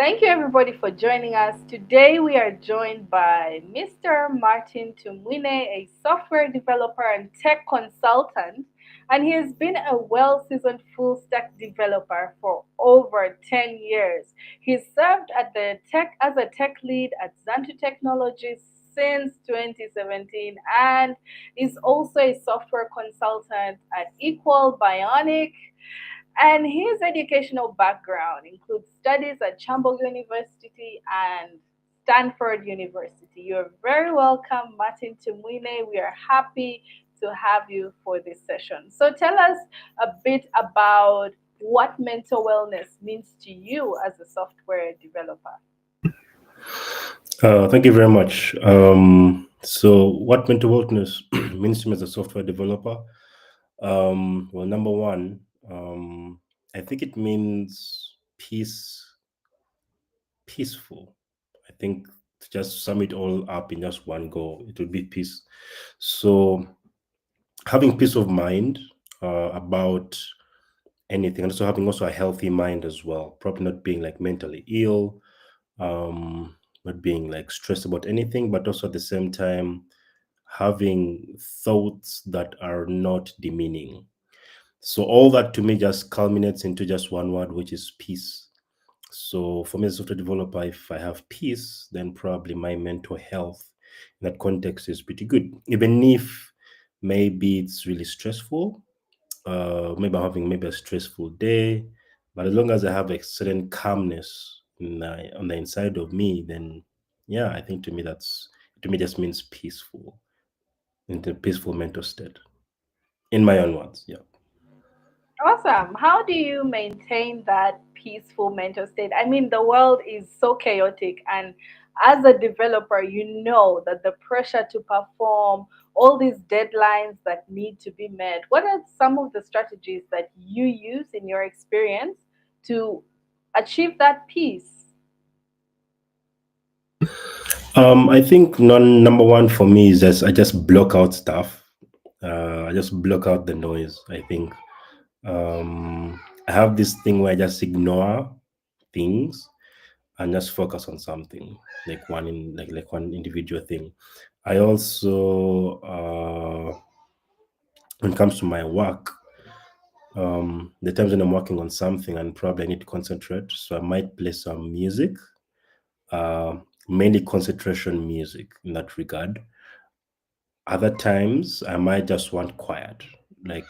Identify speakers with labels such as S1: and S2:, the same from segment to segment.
S1: Thank you everybody for joining us. Today we are joined by Mr. Martin Tumwine, a software developer and tech consultant, and he has been a well-seasoned full-stack developer for over 10 years. He served at the tech as a tech lead at Zaantu Technologies since 2017 and is also a software consultant at eekual, Bionic, and his educational background includes studies at Kyambogo University and Stanford University. You're very welcome, Martin Tumwine. We are happy to have you for this session. So tell us a bit about what mental wellness means to you as a software developer.
S2: Thank you very much. So what mental wellness means to me as a software developer? Well, number one, I think it means peaceful. I think to just sum it all up in just one go, it would be peace. So having peace of mind about anything, and also having also a healthy mind as well, probably not being like mentally ill, not being like stressed about anything, but also at the same time having thoughts that are not demeaning. So all that to me just culminates into just one word, which is peace. So for me as a software developer, if I have peace, then probably my mental health in that context is pretty good. Even if maybe it's really stressful, maybe I'm having maybe a stressful day, but as long as I have a certain calmness on the inside of me, then yeah, I think to me just means peaceful, in the peaceful mental state. In my own words, yeah.
S1: Awesome. How do you maintain that peaceful mental state? I mean, the world is so chaotic, and as a developer, you know that the pressure to perform all these deadlines that need to be met. What are some of the strategies that you use in your experience to achieve that peace?
S2: I think number one for me is just I just block out stuff. I just block out the noise. I think I have this thing where I just ignore things and just focus on something like like one individual thing. I also when it comes to my work, the times when I'm working on something and probably I need to concentrate, so I might play some music, uh, mainly concentration music in that regard. Other times I might just want quiet, like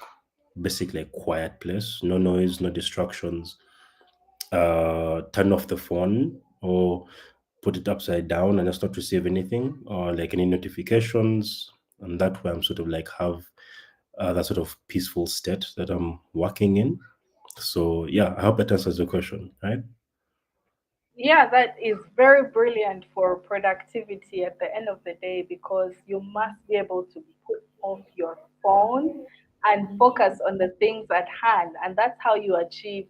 S2: basically a quiet place, no noise, no distractions. Turn off the phone or put it upside down and just not receive anything or like any notifications. And that way I'm sort of like have that sort of peaceful state that I'm working in. So yeah, I hope that answers the question, right?
S1: Yeah, that is very brilliant for productivity at the end of the day because you must be able to put off your phone and focus on the things at hand. And that's how you achieve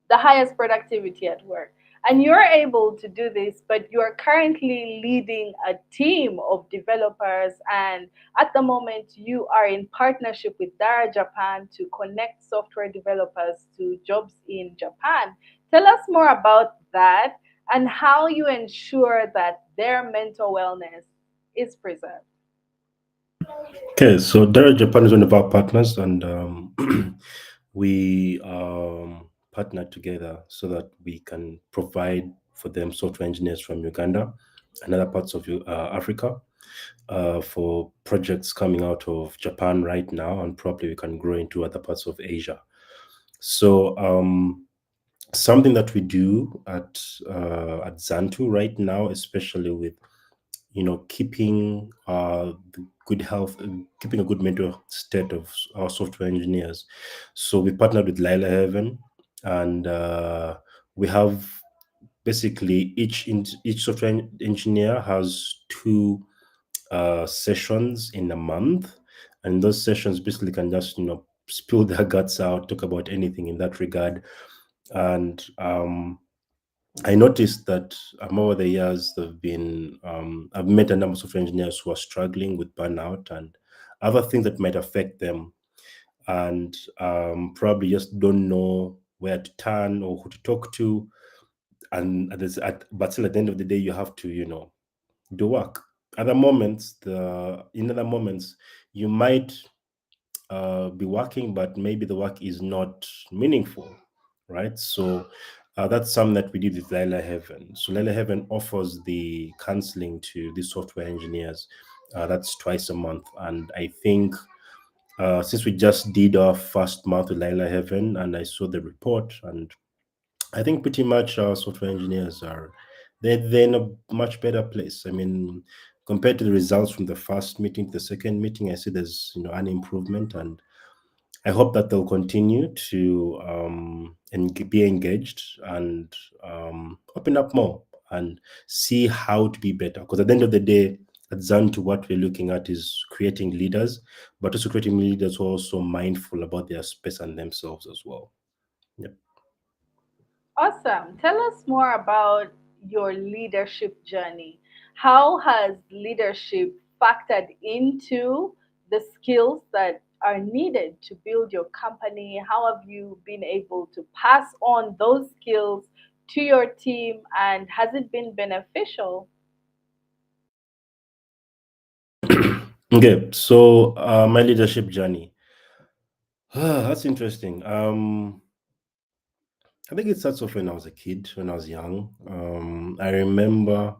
S1: the highest productivity at work. And you're able to do this, but you are currently leading a team of developers. And at the moment, you are in partnership with Dara Japan to connect software developers to jobs in Japan. Tell us more about that and how you ensure that their mental wellness is preserved.
S2: Okay, so Dara Japan is one of our partners, and we partner together so that we can provide for them software engineers from Uganda and other parts of Africa for projects coming out of Japan right now, and probably we can grow into other parts of Asia. So something that we do at Zaantu right now, especially with keeping the good health, keeping a good mental state of our software engineers. So we partnered with Lila Heaven, and we have basically each software engineer has two sessions in a month, and those sessions basically can just spill their guts out, talk about anything in that regard. And I noticed that over the years, I've met a number of software engineers who are struggling with burnout and other things that might affect them, and probably just don't know where to turn or who to talk to. but still at the end of the day, you have to, do work. In other moments, you might be working, but maybe the work is not meaningful, right? So that's something that we did with Lila Heaven. So Lila Heaven offers the counseling to the software engineers. That's twice a month, and I think since we just did our first month with Lila Heaven, and I saw the report, and I think pretty much our software engineers they're in a much better place. I mean, compared to the results from the first meeting to the second meeting, I see there's an improvement, and I hope that they'll continue to and be engaged and open up more and see how to be better. Because at the end of the day, at Zaantu, what we're looking at is creating leaders, but also creating leaders who are also mindful about their space and themselves as well. Yep.
S1: Awesome. Tell us more about your leadership journey. How has leadership factored into the skills that are needed to build your company? How have you been able to pass on those skills to your team, and has it been beneficial?
S2: Okay, so my leadership journey. That's interesting. I think it starts off when I was a kid, when I was young. I remember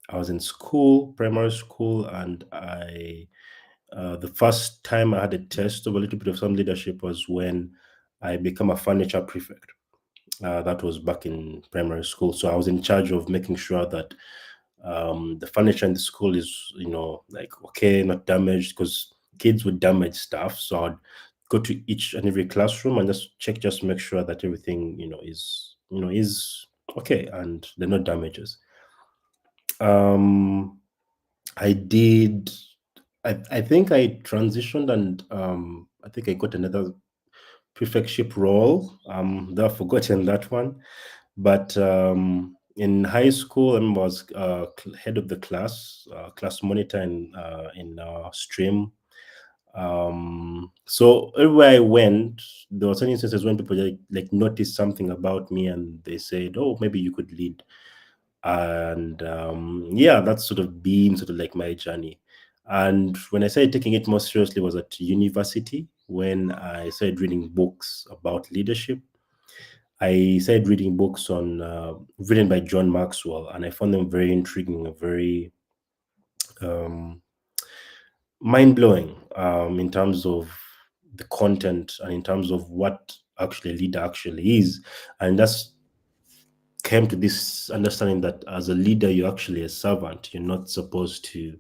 S2: I was in school, primary school, and the first time I had a test of a little bit of some leadership was when I became a furniture prefect. That was back in primary school. So I was in charge of making sure that the furniture in the school is, like okay, not damaged, because kids would damage stuff. So I'd go to each and every classroom and just check, just make sure that everything, is okay and there are no damages. Um, I did. I think I transitioned, and I think I got another prefectship role. Though I've forgotten that one. But in high school, I remember I was head of the class monitor in stream. So everywhere I went, there were certain instances when people like noticed something about me, and they said, "Oh, maybe you could lead." And yeah, that's sort of been sort of like my journey. And when I started taking it more seriously was at university, when I started reading books about leadership. I started reading books on written by John Maxwell, and I found them very intriguing and very um, mind blowing in terms of the content and in terms of what actually a leader actually is. And that's came to this understanding that as a leader, you're actually a servant. You're not supposed to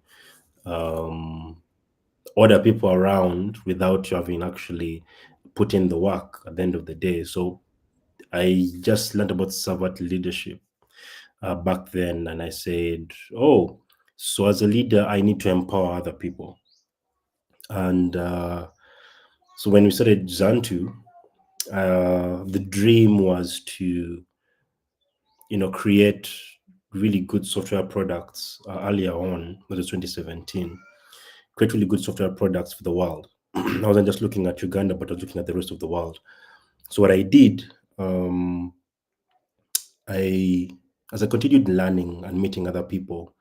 S2: um, order people around without you having actually put in the work at the end of the day. So I just learned about servant leadership back then, and I said, "Oh, so as a leader, I need to empower other people." And so when we started Zantu, the dream was to, create really good software products earlier on, that was 2017, create really good software products for the world. I wasn't just looking at Uganda, but I was looking at the rest of the world. So what I did, um, I as I continued learning and meeting other people,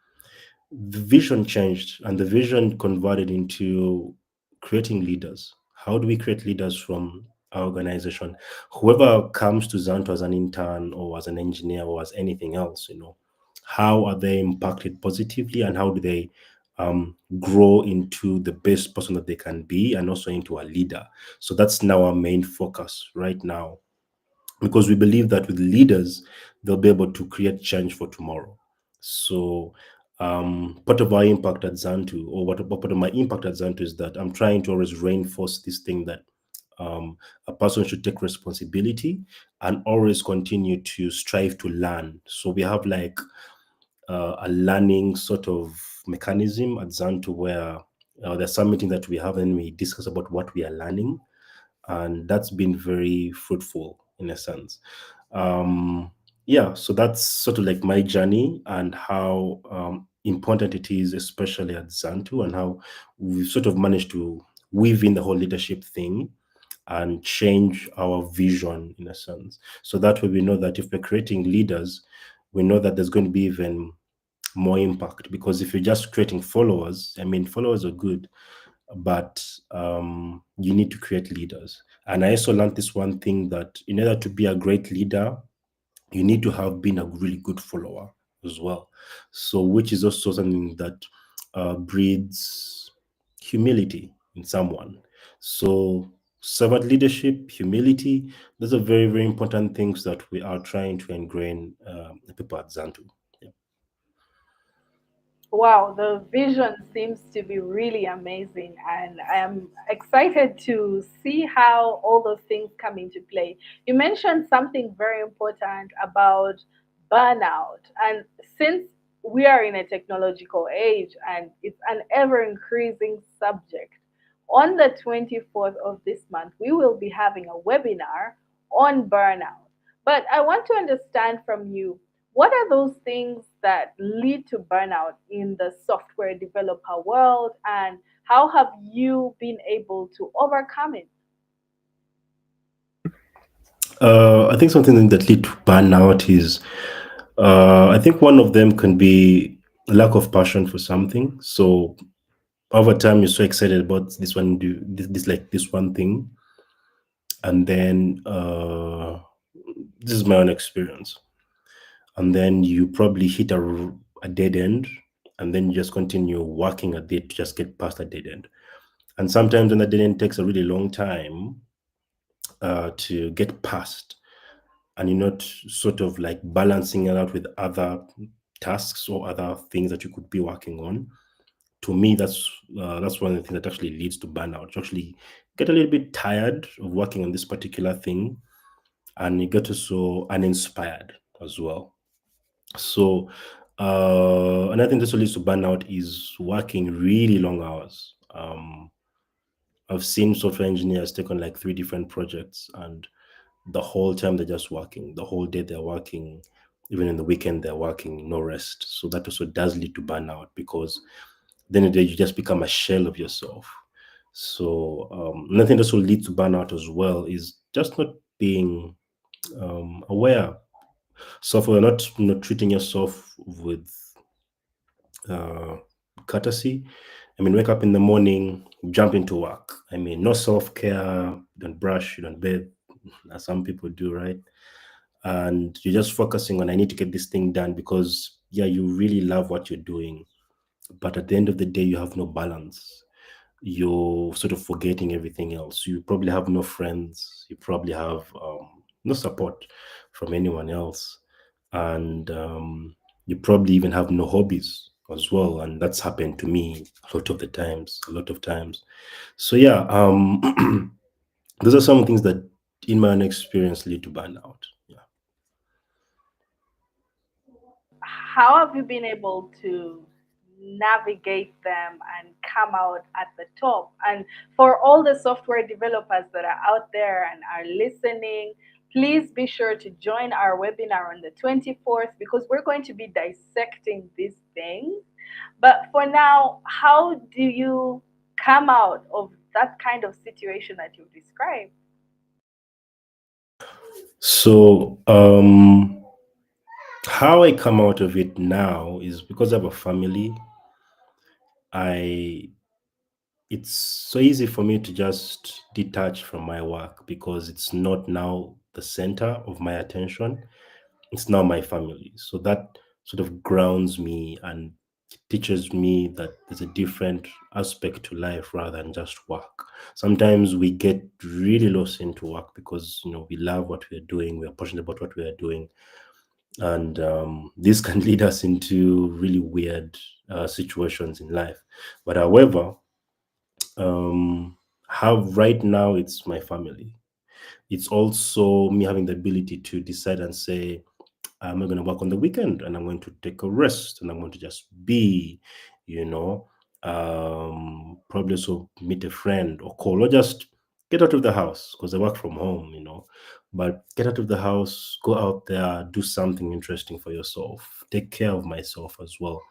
S2: the vision changed, and the vision converted into creating leaders. How do we create leaders from our organization? Whoever comes to Zanto as an intern or as an engineer or as anything else, how are they impacted positively, and how do they grow into the best person that they can be, and also into a leader? So that's now our main focus right now, because we believe that with leaders, they'll be able to create change for tomorrow. So, part of our impact at Zantu, or what part of my impact at Zantu, is that I'm trying to always reinforce this thing that a person should take responsibility and always continue to strive to learn. So we have like a learning sort of mechanism at Zantu where there's some meeting that we have and we discuss about what we are learning, and that's been very fruitful in a sense. um yeah, so that's sort of like my journey and how important it is, especially at Zantu, and how we've sort of managed to weave in the whole leadership thing and change our vision in a sense. So that way we know that if we're creating leaders, we know that there's going to be even more impact. Because if you're just creating followers, I mean, followers are good, but you need to create leaders. And I also learned this one thing, that in order to be a great leader, you need to have been a really good follower as well. So, which is also something that breeds humility in someone. So, servant leadership, humility, those are very, very important things that we are trying to ingrain the people at Zaantu. Yeah.
S1: Wow, the vision seems to be really amazing, and I am excited to see how all those things come into play. You mentioned something very important about burnout, and since we are in a technological age and it's an ever increasing subject, on the 24th of this month, we will be having a webinar on burnout. But I want to understand from you, what are those things that lead to burnout in the software developer world, and how have you been able to overcome it?
S2: I think something that lead to burnout is, I think one of them can be lack of passion for something. So over time, you're so excited about this one, do this like this one thing, and then this is my own experience, and then you probably hit a dead end, and then you just continue working at it to just get past a dead end. And sometimes when the dead end takes a really long time to get past, and you're not sort of like balancing it out with other tasks or other things that you could be working on. To me, that's one of the things that actually leads to burnout. You actually get a little bit tired of working on this particular thing, and you get so uninspired as well. So another thing that also leads to burnout is working really long hours. I've seen software engineers take on like 3 different projects, and the whole time they're just working, the whole day they're working, even in the weekend they're working, no rest. So that also does lead to burnout, because then the day you just become a shell of yourself. So nothing that will lead to burnout as well is just not being aware. So for not treating yourself with uh, courtesy. I mean, wake up in the morning, jump into work. I mean, no self care. You don't brush, you don't bathe, as some people do, right? And you're just focusing on, I need to get this thing done, because yeah, you really love what you're doing, but at the end of the day, you have no balance. You're sort of forgetting everything else. You probably have no friends. You probably have no support from anyone else, and you probably even have no hobbies as well. And that's happened to me a lot of the times. A lot of times. So yeah, those are some things that, in my own experience, lead to burnout. Yeah.
S1: How have you been able to navigate them and come out at the top? And for all the software developers that are out there and are listening, please be sure to join our webinar on the 24th, because we're going to be dissecting these things. But for now, how do you come out of that kind of situation that you've described?
S2: So how I come out of it now is because I have a family. I It's so easy for me to just detach from my work, because it's not now the center of my attention. It's now my family. So that sort of grounds me and teaches me that there's a different aspect to life rather than just work. Sometimes we get really lost into work because we love what we're doing, we're passionate about what we are doing, and this can lead us into really weird situations in life. But however, how right now it's my family. It's also me having the ability to decide and say, I'm not going to work on the weekend, and I'm going to take a rest, and I'm going to just be, you know, probably also meet a friend or call, or just get out of the house because I work from home. But get out of the house, go out there, do something interesting for yourself, take care of myself as well.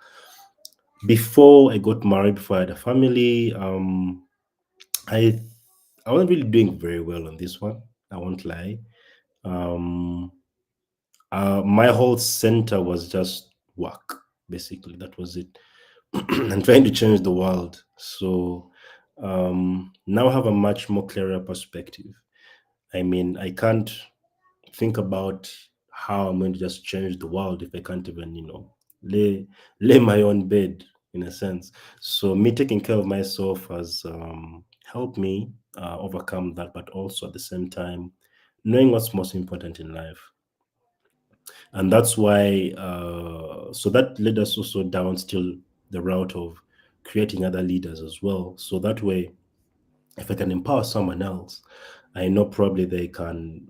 S2: Before I got married, before I had a family, I I wasn't really doing very well on this one. I won't lie. Um, my whole center was just work, basically. That was it. And trying to change the world. So now I have a much more clearer perspective. I mean, I can't think about how I'm going to just change the world if I can't even, lay my own bed in a sense. So me taking care of myself has helped me overcome that, but also at the same time knowing what's most important in life. And that's why so that led us also down still the route of creating other leaders as well. So that way, if I can empower someone else, I know probably they can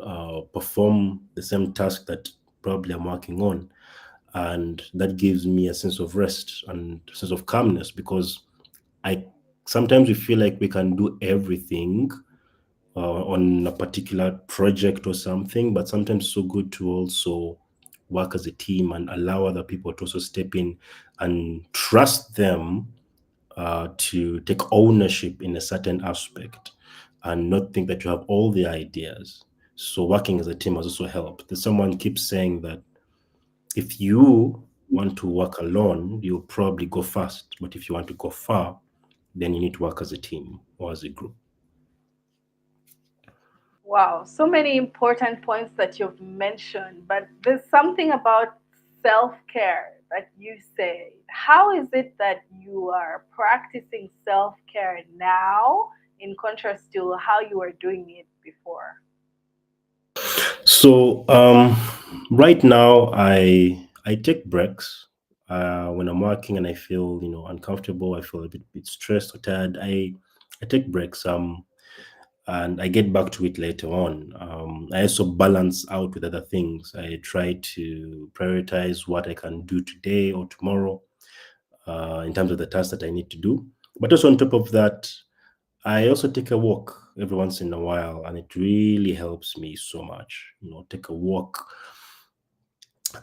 S2: perform the same task that probably I'm working on. And that gives me a sense of rest and sense of calmness, because I sometimes we feel like we can do everything on a particular project or something, but sometimes it's so good to also work as a team and allow other people to also step in and trust them to take ownership in a certain aspect and not think that you have all the ideas. So working as a team has also helped. Someone keeps saying that if you want to work alone, you'll probably go fast. But if you want to go far, then you need to work as a team or as a group.
S1: Wow, so many important points that you've mentioned, but there's something about self care that you say. How is it that you are practicing self care now in contrast to how you were doing it before?
S2: So right now, I take breaks when I'm working and I feel uncomfortable. I feel a bit stressed or tired. I take breaks. And I get back to it later on. I also balance out with other things. I try to prioritize what I can do today or tomorrow in terms of the tasks that I need to do. But also on top of that, I also take a walk every once in a while, and it really helps me so much. Take a walk,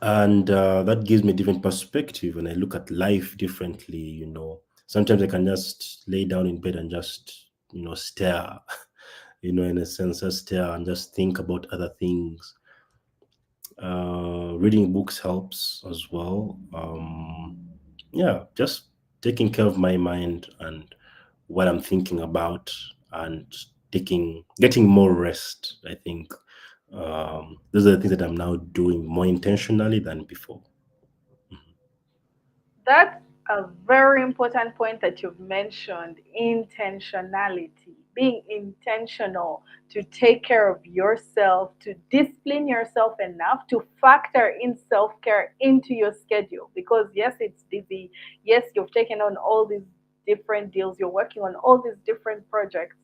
S2: and that gives me a different perspective, and I look at life differently. Sometimes I can just lay down in bed and just stare, in a sense, just stare and just think about other things. Reading books helps as well. Yeah, just taking care of my mind and what I'm thinking about, and getting more rest. I think those are the things that I'm now doing more intentionally than before.
S1: That's a very important point that you've mentioned, intentionality, being intentional to take care of yourself, to discipline yourself enough to factor in self care into your schedule. Because, yes, it's busy. Yes, you've taken on all these different deals, you're working on all these different projects,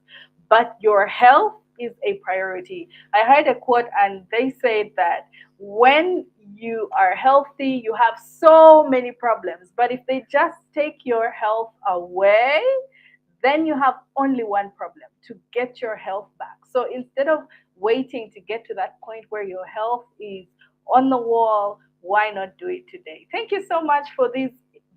S1: but your health is a priority. I heard a quote and they said that when you are healthy, you have so many problems. But if they just take your health away, then you have only one problem: to get your health back. So instead of waiting to get to that point where your health is on the wall, why not do it today? Thank you so much for these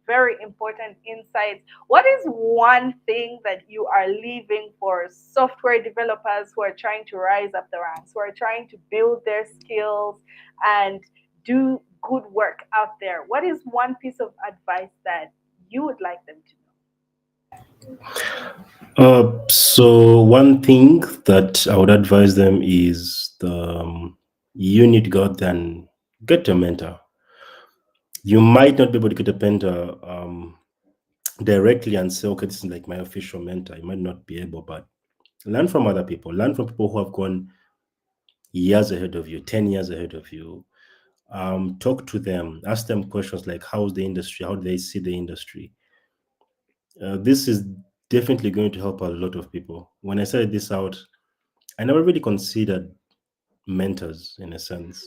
S1: very important insights. What is one thing that you are leaving for software developers who are trying to rise up the ranks, who are trying to build their skills and do good work out there? What is one piece of advice that you would like them to
S2: So one thing that I would advise them is you need to go out there and get a mentor. You might not be able to get a mentor directly and say, okay, this is like my official mentor. You might not be able, but learn from other people. Learn from people who have gone years ahead of you, 10 years ahead of you. Talk to them, ask them questions like, how's the industry? How do they see the industry? This is definitely going to help a lot of people. When I started this out, I never really considered mentors in a sense,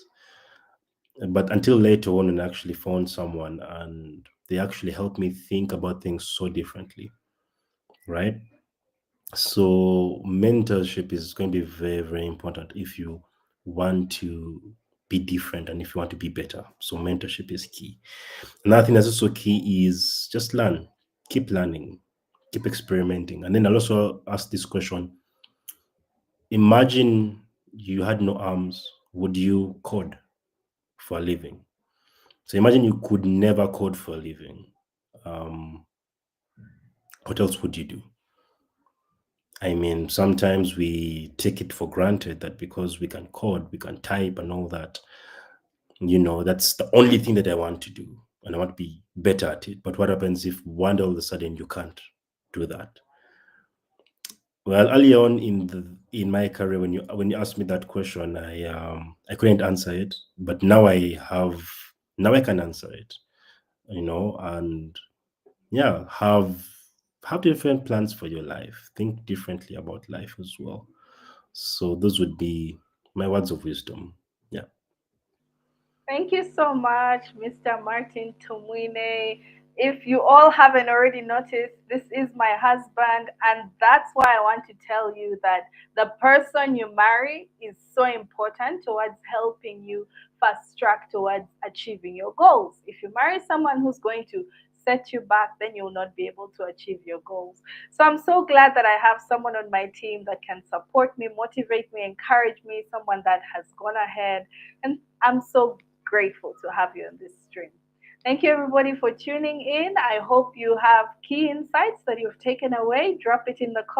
S2: but until later on, and actually found someone, and they actually helped me think about things so differently, right? So mentorship is going to be very, very important if you want to be different and if you want to be better. So mentorship is key. Another thing that's also key is just learn, keep learning, keep experimenting. And then I'll also ask this question: Imagine you had no arms, would you code for a living? So imagine you could never code for a living. Um, what else would you do? I mean, sometimes we take it for granted that because we can code, we can type and all that, that's the only thing that I want to do and I want to be better at it. But what happens if one day all of a sudden you can't do that? Well, early on in my career, when you asked me that question, I couldn't answer it, but now I can answer it, and yeah, have different plans for your life. Think differently about life as well. So those would be my words of wisdom. Yeah.
S1: Thank you so much, Mr. Martin Tumwine. If you all haven't already noticed, this is my husband, and that's why I want to tell you that the person you marry is so important towards helping you fast track towards achieving your goals. If you marry someone who's going to set you back, then you'll not be able to achieve your goals. So I'm so glad that I have someone on my team that can support me, motivate me, encourage me, someone that has gone ahead. And I'm so grateful to have you on this stream. Thank you, everybody, for tuning in. I hope you have key insights that you've taken away. Drop it in the comments.